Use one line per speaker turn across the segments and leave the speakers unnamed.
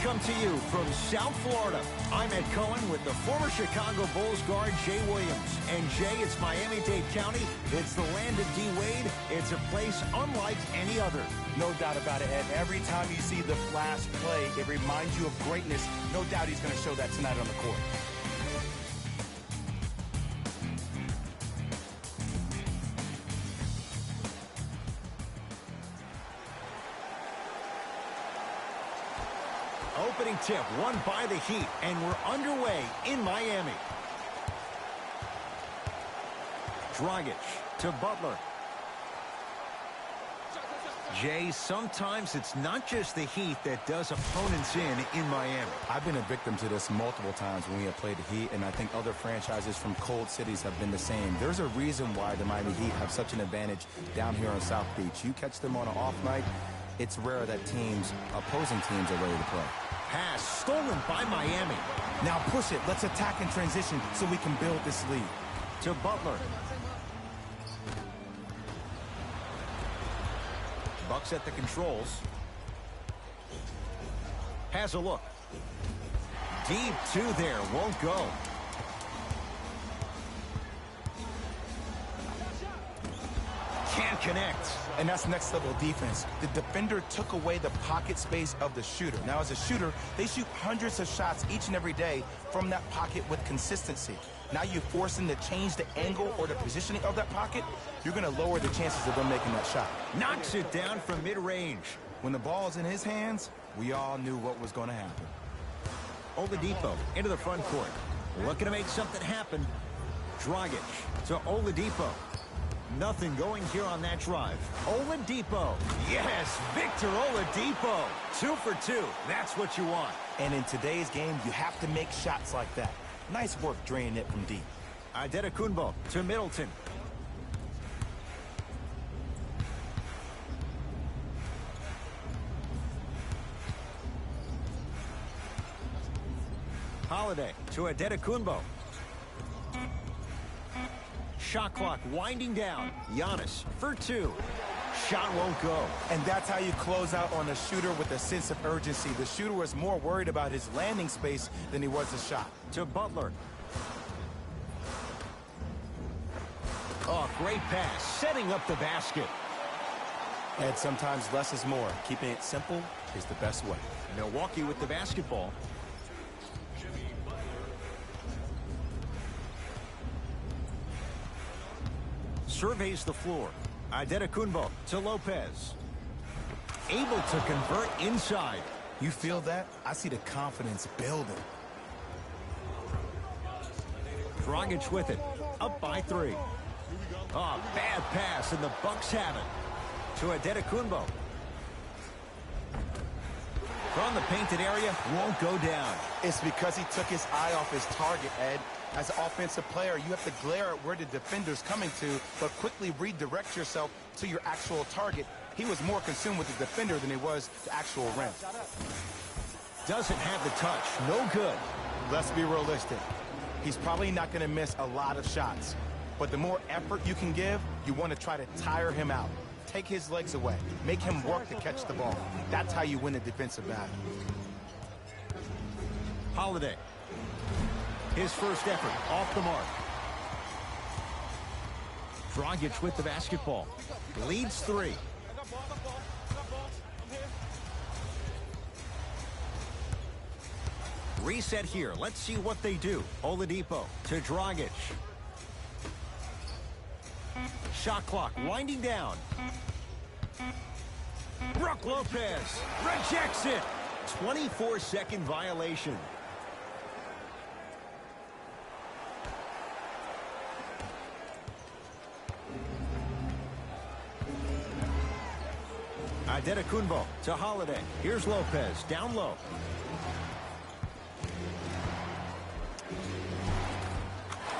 come to you from South Florida. I'm Ed Cohen with the former Chicago Bulls guard Jay Williams. And Jay, it's Miami-Dade County. It's the land of D-Wade. It's a place unlike any other.
No doubt about it, Ed. Every time you see the Flash play, it reminds you of greatness. No doubt he's going to show that tonight on the court.
Opening tip won by the Heat, and we're underway in Miami. Dragic to Butler. Jay, sometimes it's not just the Heat that does opponents in Miami.
I've been a victim to this multiple times when we have played the Heat, and I think other franchises from cold cities have been the same. There's a reason why the Miami Heat have such an advantage down here on South Beach. You catch them on an off night, it's rare that opposing teams are ready to play.
Pass stolen by Miami.
Now push it. Let's attack in transition so we can build this lead.
To Butler. Bucks at the controls. Has a look. Deep two there. Won't go. Can't connect.
And that's next level defense. The defender took away the pocket space of the shooter. Now as a shooter, they shoot hundreds of shots each and every day from that pocket with consistency. Now you force them to change the angle or the positioning of that pocket, you're going to lower the chances of them making that shot.
Knocks it down from mid-range.
When the ball's in his hands, we all knew what was going to happen.
Oladipo into the front court. Looking to make something happen. Dragic to Oladipo. Nothing going here on that drive. Oladipo. Yes, Victor Oladipo. 2 for 2. That's what you want.
And in today's game, you have to make shots like that. Nice work draining it from deep.
Antetokounmpo to Middleton. Holiday to Antetokounmpo. Shot clock winding down. Giannis for 2. Shot won't go.
And that's how you close out on a shooter with a sense of urgency. The shooter was more worried about his landing space than he was the shot.
To Butler. Oh, great pass. Setting up the basket.
And sometimes less is more. Keeping it simple is the best way.
Milwaukee with the basketball. Surveys the floor. Antetokounmpo to Lopez. Able to convert inside.
You feel that? I see the confidence building.
Dragic with it. Up by 3. Oh, bad pass, and the Bucks have it. To Antetokounmpo. From the painted area, won't go down.
It's because he took his eye off his target, Ed. As an offensive player, you have to glare at where the defender's coming to, but quickly redirect yourself to your actual target. He was more consumed with the defender than he was the actual rim.
Doesn't have the touch. No good.
Let's be realistic. He's probably not going to miss a lot of shots, but the more effort you can give, you want to try to tire him out. Take his legs away. Make him work to catch the ball. That's how you win a defensive battle.
Holiday. His first effort off the mark. Dragic with the basketball. Leads 3. Reset here. Let's see what they do. Oladipo to Dragic. Shot clock winding down. Brook Lopez rejects it. 24-second violation. Antetokounmpo to Holiday. Here's Lopez down low.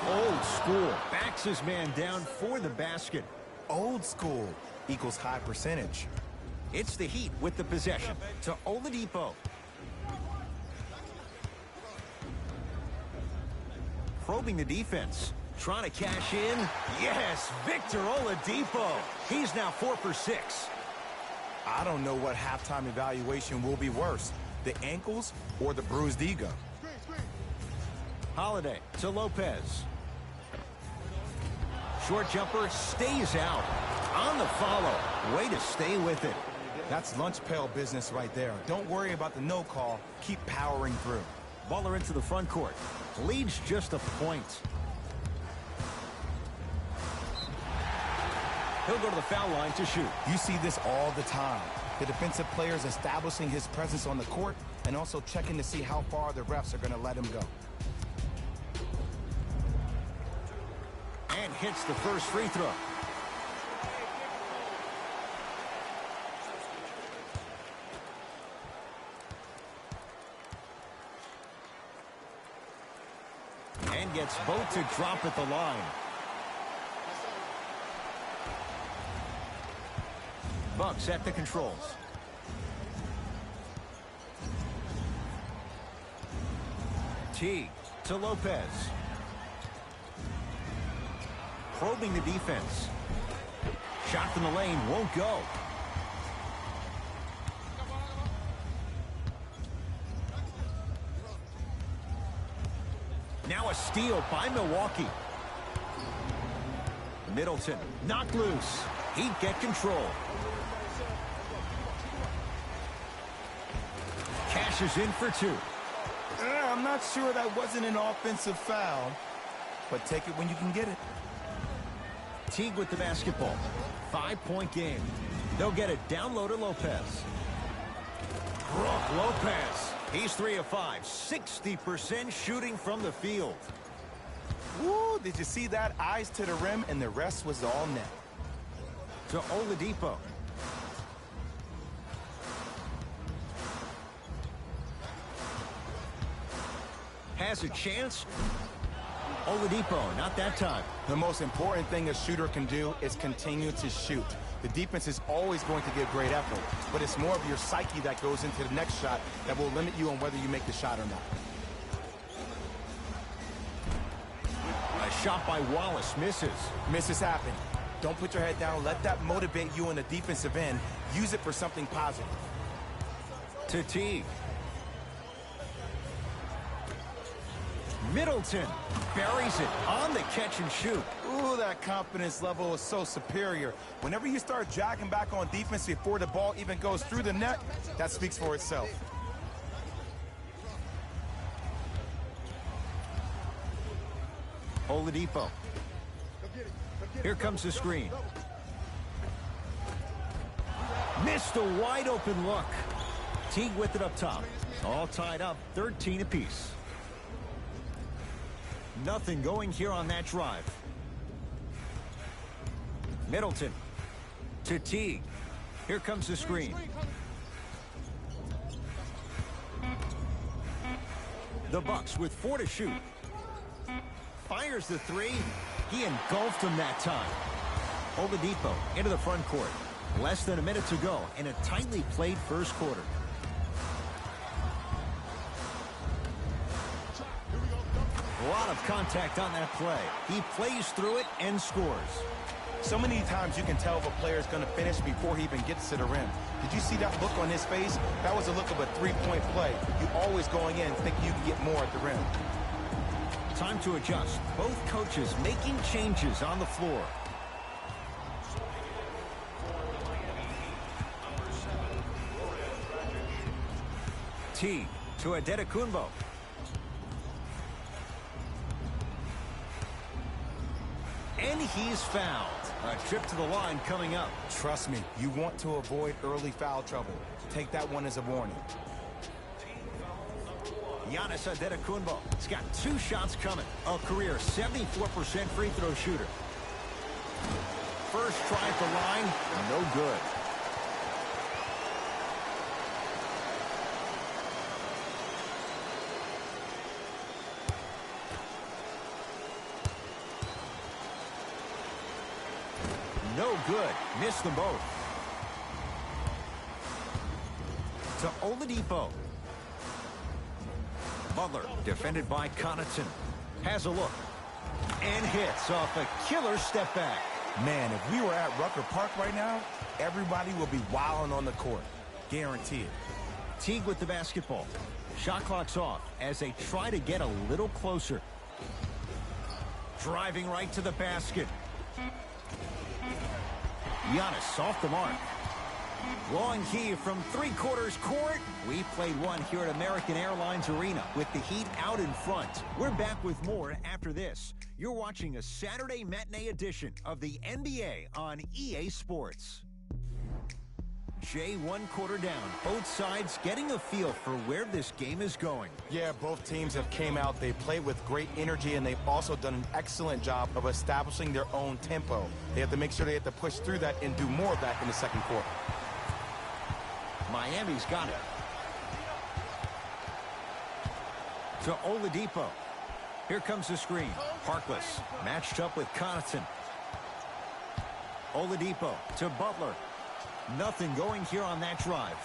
Old school. Backs his man down for the basket.
Old school equals high percentage.
It's the Heat with the possession to Oladipo. Probing the defense. Trying to cash in. Yes, Victor Oladipo. He's now 4 for 6.
I don't know what halftime evaluation will be worse. the ankles or the bruised ego.
Holiday to Lopez. Short jumper stays out. On the follow. Way to stay with it.
That's lunch pail business right there. Don't worry about the no call. Keep powering through.
Baller into the front court. Leads just a point. He'll go to the foul line to shoot.
You see this all the time. The defensive players establishing his presence on the court and also checking to see how far the refs are going to let him go.
And hits the first free throw. And gets both to drop at the line. Bucks at the controls. Teague to Lopez. Probing the defense. Shot from the lane won't go. Now a steal by Milwaukee. Middleton knocked loose. He'd get control. Cashes in for two.
I'm not sure that wasn't an offensive foul, but take it when you can get it.
Teague with the basketball. 5-point game. They'll get it down low to Lopez. Brook Lopez. He's 3 of 5. 60% shooting from the field.
Woo, did you see that? Eyes to the rim, and the rest was all net.
To Oladipo. Has a chance. Oladipo, not that time.
The most important thing a shooter can do is continue to shoot. The defense is always going to give great effort, but it's more of your psyche that goes into the next shot that will limit you on whether you make the shot or not.
A shot by Wallace misses.
Misses happen. Don't put your head down. Let that motivate you on the defensive end. Use it for something positive.
To Teague. Middleton buries it on the catch and shoot.
Ooh, that confidence level is so superior. Whenever you start jogging back on defense before the ball even goes through the net, that speaks for itself.
Oladipo. Here comes the screen. Missed a wide open look. Teague with it up top. All tied up, 13 apiece. Nothing going here on that drive. Middleton to Teague. Here comes the screen. The Bucks with 4 to shoot. Fires the 3. He engulfed him that time. Oladipo into the front court. Less than a minute to go in a tightly played first quarter. A lot of contact on that play. He plays through it and scores.
So many times you can tell if a player is going to finish before he even gets to the rim. Did you see that look on his face? That was a look of a three-point play. You always going in thinking you can get more at the rim.
Time to adjust. Both coaches making changes on the floor. Teague to Adetokunbo. And he's fouled. A trip to the line coming up.
Trust me, you want to avoid early foul trouble. Take that one as a warning.
Giannis Adetokunbo. He's got 2 shots coming. A career 74% free throw shooter. First try at the line, no good. No good. Missed them both. To Oladipo. Butler, defended by Connaughton. Has a look. And hits off a killer step back.
Man, if we were at Rucker Park right now, everybody will be wilding on the court. Guarantee it.
Teague with the basketball. Shot clock's off as they try to get a little closer. Driving right to the basket. Giannis off the mark. Long heave from three-quarters court. We played one here at American Airlines Arena with the Heat out in front. We're back with more after this. You're watching a Saturday matinee edition of the NBA on EA Sports. Jay, 1 quarter down. Both sides getting a feel for where this game is going.
Yeah, both teams have came out. They played with great energy, and they've also done an excellent job of establishing their own tempo. They have to make sure they have to push through that and do more of that in the second quarter.
Miami's got it. To Oladipo. Here comes the screen. Harkless matched up with Connaughton. Oladipo to Butler. Nothing going here on that drive.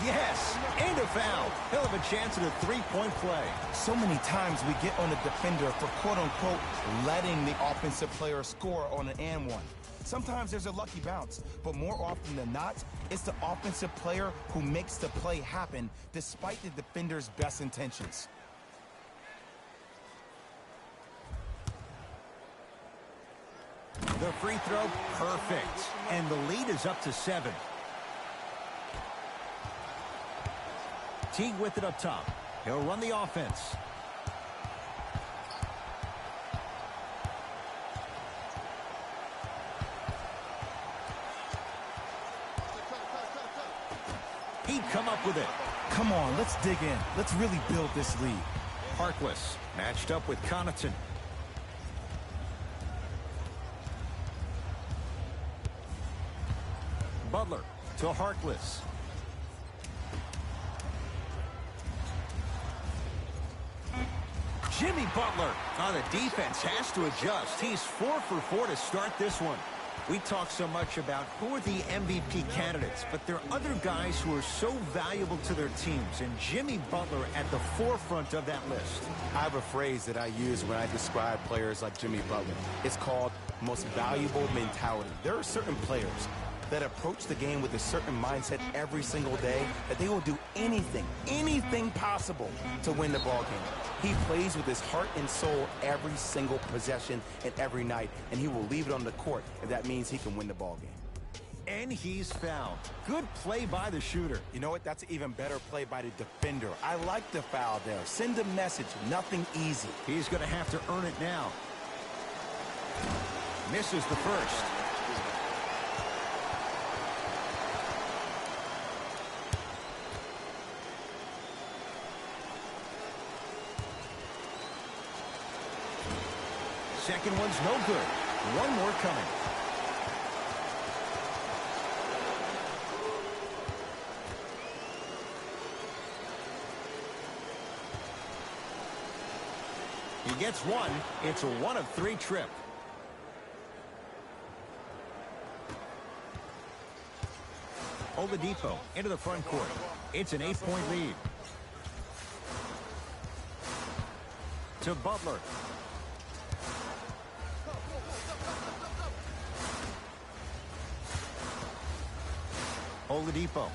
Yes, and a foul. He'll have a chance at a three-point play.
So many times we get on the defender for quote-unquote letting the offensive player score on an and one. Sometimes there's a lucky bounce, but more often than not, it's the offensive player who makes the play happen despite the defender's best intentions.
The free throw, perfect. And the lead is up to 7. Teague with it up top. He'll run the offense. He'd come up with it.
Come on, let's dig in. Let's really build this lead.
Harkless matched up with Connaughton. Butler to Harkless. Jimmy Butler. Oh, the defense has to adjust. He's 4 for 4 to start this one. We talk so much about who are the MVP candidates, but there are other guys who are so valuable to their teams, and Jimmy Butler at the forefront of that list.
I have a phrase that I use when I describe players like Jimmy Butler. It's called most valuable mentality. There are certain players that approach the game with a certain mindset every single day that they will do anything possible to win the ball game. He plays with his heart and soul every single possession and every night, and he will leave it on the court if that means he can win the ball game.
And he's fouled. Good play by the shooter.
You know what? That's an even better play by the defender. I like the foul there. Send a message. Nothing easy.
He's going to have to earn it now. Misses the first. Second one's no good. One more coming. He gets one. It's a 1 of 3 trip. Oladipo into the front court. It's an 8-point lead. To Butler. Oladipo.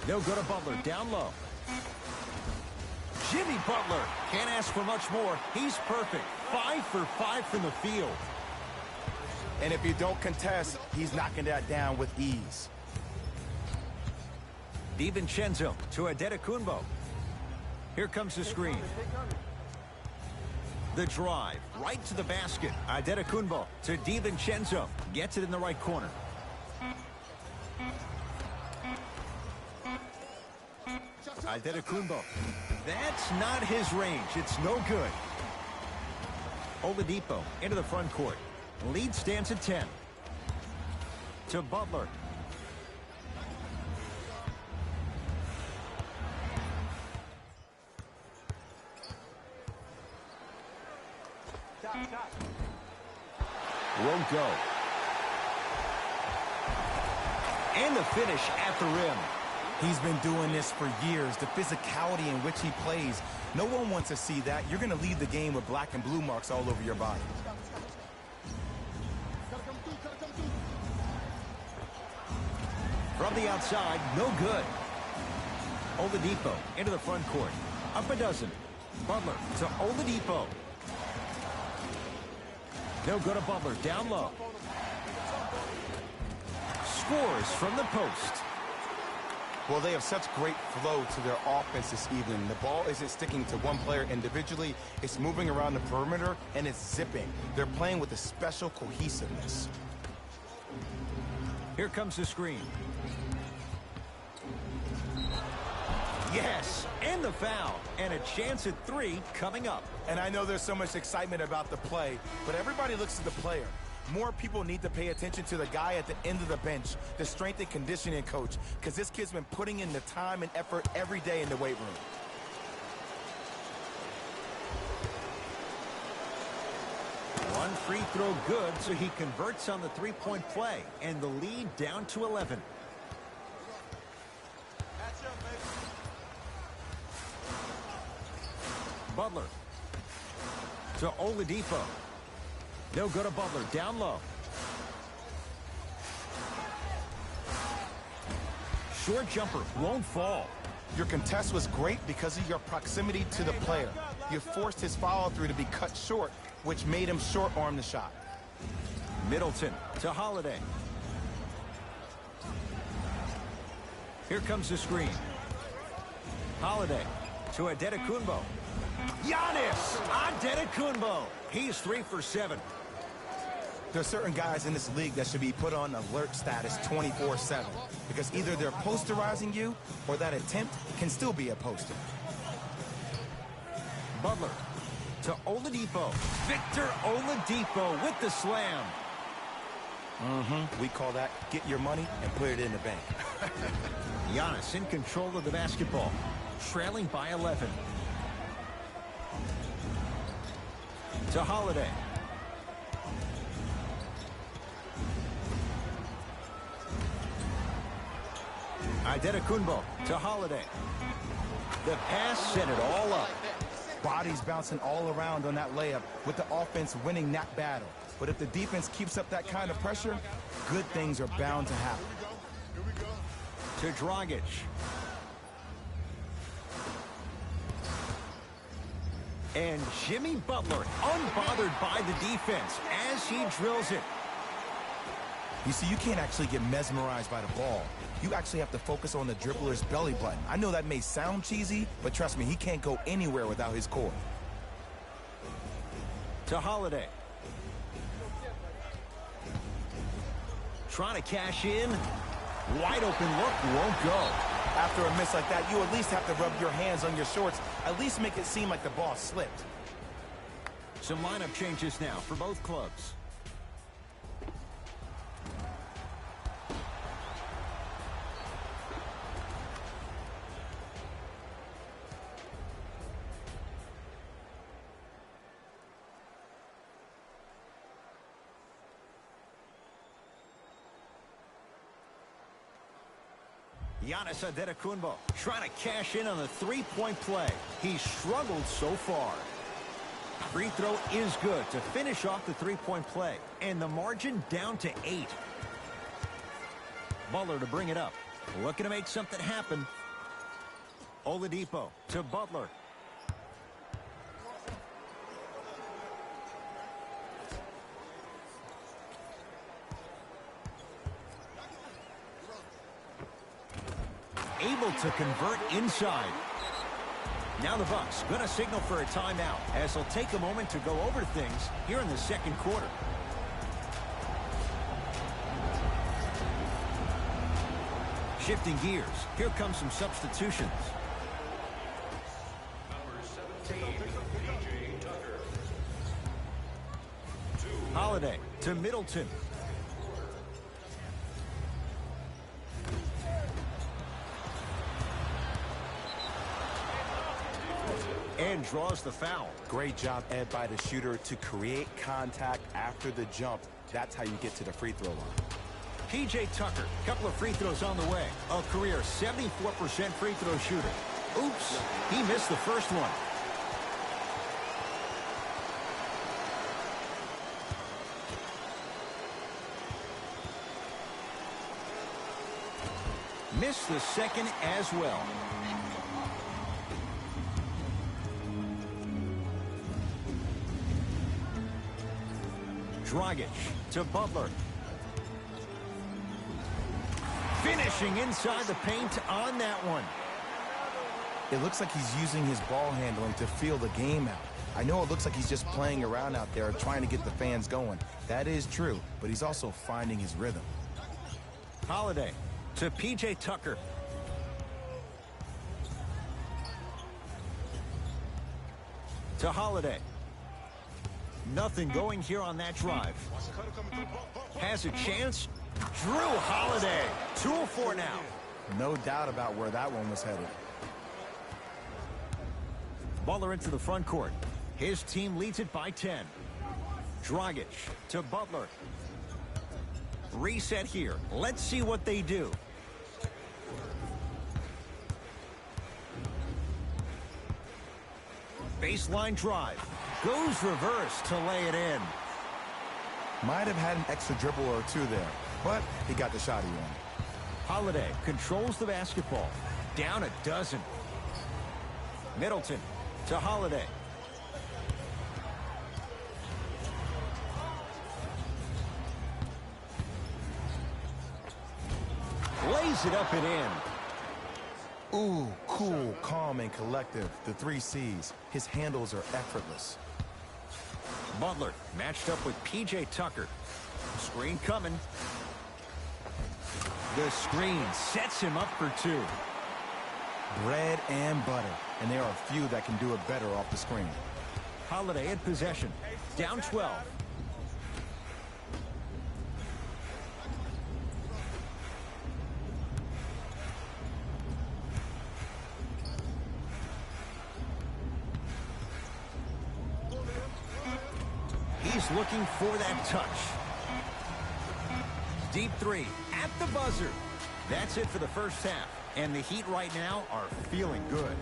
They'll go to Butler, down low. Jimmy Butler can't ask for much more. He's perfect. 5 for 5 from the field.
And if you don't contest, he's knocking that down with ease.
DiVincenzo to Adetokounmpo. Here comes the screen. The drive right to the basket. Adetokounmpo to DiVincenzo. Gets it in the right corner. Adetokounmpo. That's not his range. It's no good. Oladipo into the front court. Lead stands at 10. To Butler. Won't go. And the finish at the rim.
He's been doing this for years. The physicality in which he plays, no one wants to see that. You're going to leave the game with black and blue marks all over your body.
From the outside, no good. Oladipo into the front court. Up a dozen. Butler to Oladipo. No good to Butler. Down low. Scores from the post.
Well, they have such great flow to their offense this evening. The ball isn't sticking to one player individually. It's moving around the perimeter, and it's zipping. They're playing with a special cohesiveness.
Here comes the screen. Yes, and the foul. And a chance at 3 coming up.
And I know there's so much excitement about the play, but everybody looks at the player. More people need to pay attention to the guy at the end of the bench, the strength and conditioning coach, because this kid's been putting in the time and effort every day in the weight room.
One free throw good, so he converts on the three-point play, and the lead down to 11. Butler to Oladipo. No good to Butler. Down low. Short jumper won't fall.
Your contest was great because of your proximity to the player. You forced his follow-through to be cut short, which made him short-arm the shot.
Middleton to Holiday. Here comes the screen. Holiday to Antetokounmpo. Giannis Antetokounmpo. He's 3 for 7.
There are certain guys in this league that should be put on alert status 24/7 because either they're posterizing you or that attempt can still be a poster.
Butler to Oladipo. Victor Oladipo with the slam.
We call that get your money and put it in the bank.
Giannis in control of the basketball, trailing by 11. To Holiday. Antetokounmpo to Holiday. The pass set it all up.
Bodies bouncing all around on that layup with the offense winning that battle. But if the defense keeps up that kind of pressure, good things are bound to happen.
To Dragic. And Jimmy Butler unbothered by the defense as he drills it.
You see, you can't actually get mesmerized by the ball. You actually have to focus on the dribbler's belly button. I know that may sound cheesy, but trust me, he can't go anywhere without his core.
To Holiday. Trying to cash in. Wide open look, won't go.
After a miss like that, you at least have to rub your hands on your shorts. At least make it seem like the ball slipped.
Some lineup changes now for both clubs. Giannis Antetokounmpo trying to cash in on the three-point play. He's struggled so far. Free throw is good to finish off the three-point play. And the margin down to 8. Butler to bring it up. Looking to make something happen. Oladipo to Butler. Able to convert inside. Now the Bucks going to signal for a timeout as they'll take a moment to go over things here in the second quarter. Shifting gears. Here comes some substitutions. Holiday to Middleton. And draws the foul.
Great job, Ed, by the shooter to create contact after the jump. That's how you get to the free throw line.
P.J. Tucker, couple of free throws on the way. A career 74% free throw shooter. Oops, he missed the first one. Missed the second as well. Dragic to Butler. Finishing inside the paint on that one.
It looks like he's using his ball handling to feel the game out. I know it looks like he's just playing around out there trying to get the fans going. That is true, but he's also finding his rhythm.
Holiday to P.J. Tucker. To Holiday. Nothing going here on that drive. Has a chance. Drew Holiday. 2 of 4 now.
No doubt about where that one was headed.
Butler into the front court. His team leads it by 10. Dragic to Butler. Reset here. Let's see what they do. Baseline drive. Goes reverse to lay it in.
Might have had an extra dribble or two there, but he got the shot he wanted.
Holiday controls the basketball. Down a dozen. Middleton to Holiday. Lays it up and in.
Ooh, cool, calm, and collective. The 3 C's. His handles are effortless.
Butler matched up with P.J. Tucker. Screen coming. The screen sets him up for 2.
Bread and butter. And there are a few that can do it better off the screen.
Holiday in possession. Down 12. He's looking for that touch. Deep 3 at the buzzer. That's it for the first half. And the Heat right now are feeling good.